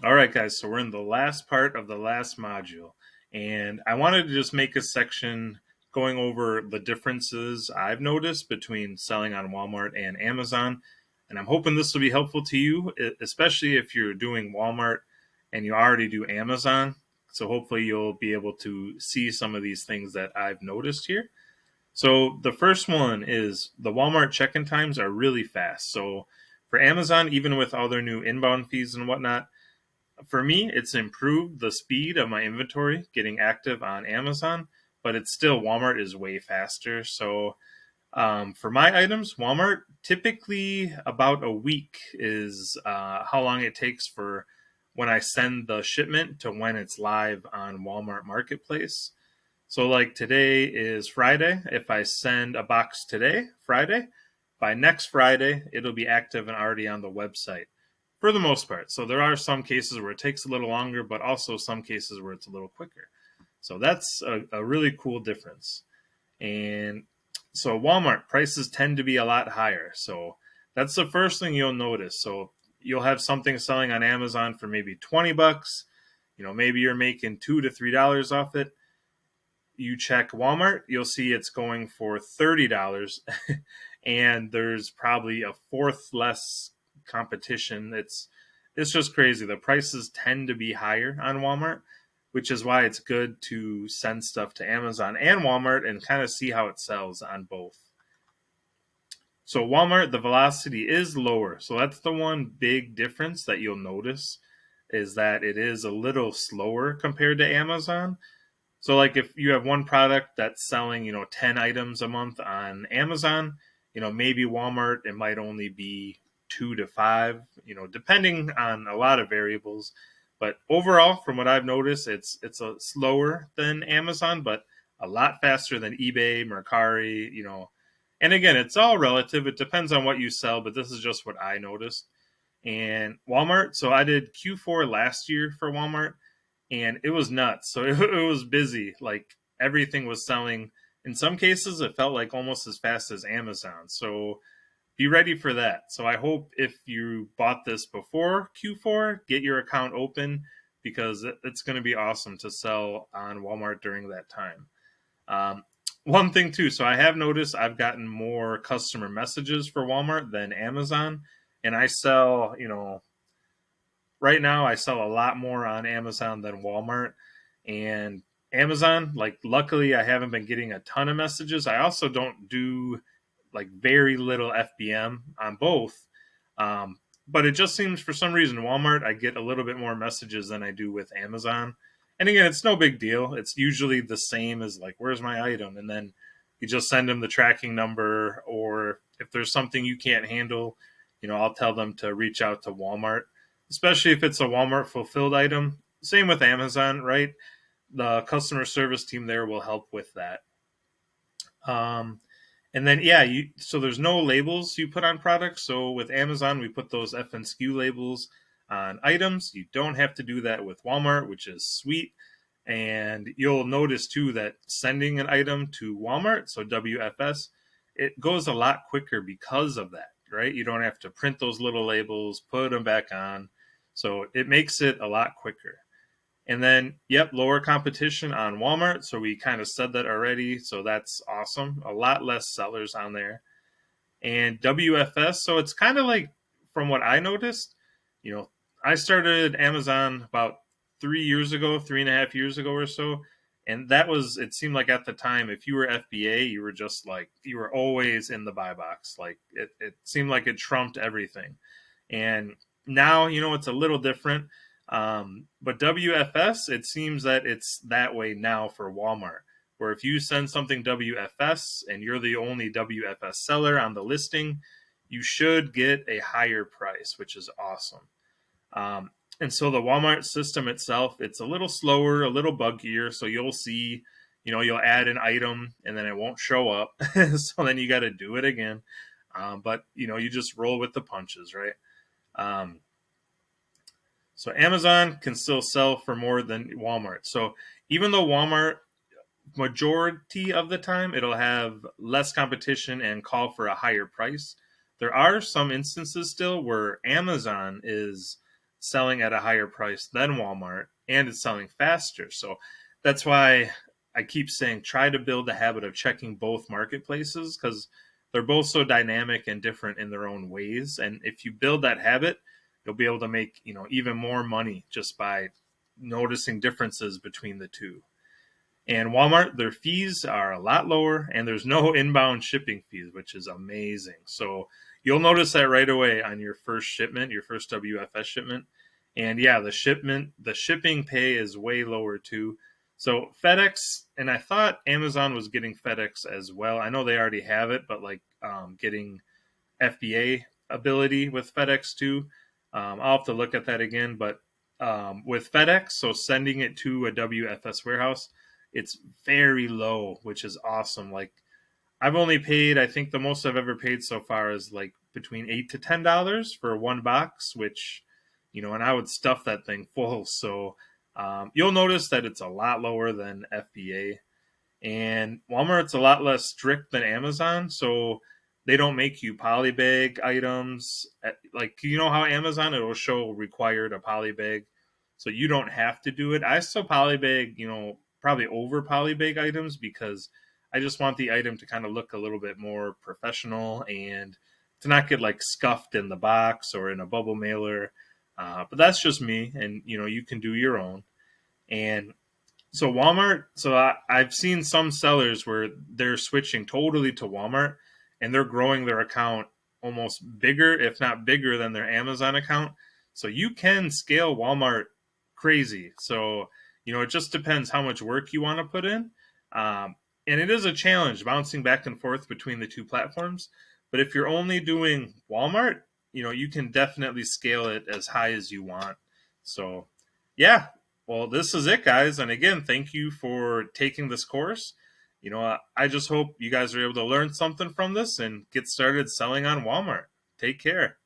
All right, guys, so we're in the last part of the last module, and I wanted to just make a section going over the differences I've noticed between selling on Walmart and Amazon. And I'm hoping this will be helpful to you, especially if you're doing Walmart and you already do Amazon. So hopefully you'll be able to see some of these things that I've noticed here. So the first one is the Walmart check-in times are really fast. So for Amazon, even with all their new inbound fees and whatnot, for me, it's improved the speed of my inventory getting active on Amazon, but it's still Walmart is way faster. So for my items, Walmart typically about a week is how long it takes for when I send the shipment to when it's live on Walmart Marketplace. So, like today is Friday. If I send a box today, Friday, by next Friday, it'll be active and already on the website for the most part. So, there are some cases where it takes a little longer, but also some cases where it's a little quicker. So, that's a really cool difference. And so, Walmart prices tend to be a lot higher. So, that's the first thing you'll notice. So, you'll have something selling on Amazon for maybe 20 bucks. Maybe you're making $2 to $3 off it. You check Walmart, you'll see it's going for $30 and there's probably a fourth less competition. It's just crazy. The prices tend to be higher on Walmart, which is why it's good to send stuff to Amazon and Walmart and kind of see how it sells on both. So Walmart, the velocity is lower. So that's the one big difference that you'll notice is that it is a little slower compared to Amazon. So, like, if you have one product that's selling, 10 items a month on Amazon, maybe Walmart, it might only be 2 to 5, depending on a lot of variables. But overall, from what I've noticed, it's a slower than Amazon, but a lot faster than eBay, Mercari. And again, it's all relative. It depends on what you sell, but this is just what I noticed. And Walmart, so I did Q4 last year for Walmart and it was nuts. So it was busy. Like everything was selling. In some cases, it felt like almost as fast as Amazon. So be ready for that. So I hope if you bought this before Q4, get your account open because it's going to be awesome to sell on Walmart during that time. One thing too, so I have noticed I've gotten more customer messages for Walmart than Amazon, and I sell, right now I sell a lot more on Amazon than Walmart. And Amazon, like luckily I haven't been getting a ton of messages. I also don't do like very little FBM on both. But it just seems for some reason Walmart I get a little bit more messages than I do with Amazon. And again, it's no big deal. It's usually the same as like, where's my item? And then you just send them the tracking number, or if there's something you can't handle, I'll tell them to reach out to Walmart, especially if it's a Walmart fulfilled item. Same with Amazon, right? The customer service team there will help with that. Um, and then, yeah, so there's no labels you put on products. So with Amazon, we put those FNSKU labels on items. You don't have to do that with Walmart, which is sweet. And you'll notice too that sending an item to Walmart, so WFS, it goes a lot quicker because of that, right? You don't have to print those little labels, put them back on. So it makes it a lot quicker. And then, yep, lower competition on Walmart. So we kind of said that already. So that's awesome. A lot less sellers on there. And WFS, so it's kind of like, from what I noticed, you know, I started Amazon about 3 years ago, 3.5 years ago or so. And that was, it seemed like at the time, if you were FBA, you were just like, you were always in the buy box. Like it seemed like it trumped everything. And now, it's a little different. But WFS, it seems that it's that way now for Walmart, where if you send something WFS and you're the only WFS seller on the listing, you should get a higher price, which is awesome. And so the Walmart system itself, it's a little slower, a little buggier. So you'll see, you'll add an item and then it won't show up. So then you got to do it again. But, you just roll with the punches, right? So Amazon can still sell for more than Walmart. So even though Walmart, majority of the time, it'll have less competition and call for a higher price, there are some instances still where Amazon is selling at a higher price than Walmart, and it's selling faster. So that's why I keep saying try to build a habit of checking both marketplaces, because they're both so dynamic and different in their own ways. And if you build that habit, you'll be able to make, even more money just by noticing differences between the two. And Walmart, their fees are a lot lower, and there's no inbound shipping fees, which is amazing. So you'll notice that right away on your first shipment, your first WFS shipment. And yeah, the shipping pay is way lower too. So FedEx, and I thought Amazon was getting FedEx as well. I know they already have it, but like getting FBA ability with FedEx too. I'll have to look at that again, but with FedEx, so sending it to a WFS warehouse, it's very low, which is awesome. Like I've only paid, I think the most I've ever paid so far is like between $8 to $10 for one box, which, and I would stuff that thing full. So you'll notice that it's a lot lower than FBA. And Walmart's a lot less strict than Amazon, so they don't make you polybag items. Like, how Amazon, it'll show required a polybag, so you don't have to do it. I still polybag, probably over polybag items, because I just want the item to kind of look a little bit more professional and to not get like scuffed in the box or in a bubble mailer. But that's just me, and you can do your own. And so Walmart, I've seen some sellers where they're switching totally to Walmart, and they're growing their account almost bigger, if not bigger than their Amazon account. So you can scale Walmart crazy. So, it just depends how much work you want to put in. And it is a challenge bouncing back and forth between the two platforms. But if you're only doing Walmart, you can definitely scale it as high as you want. So, yeah, well, this is it, guys. And again, thank you for taking this course. I just hope you guys are able to learn something from this and get started selling on Walmart. Take care.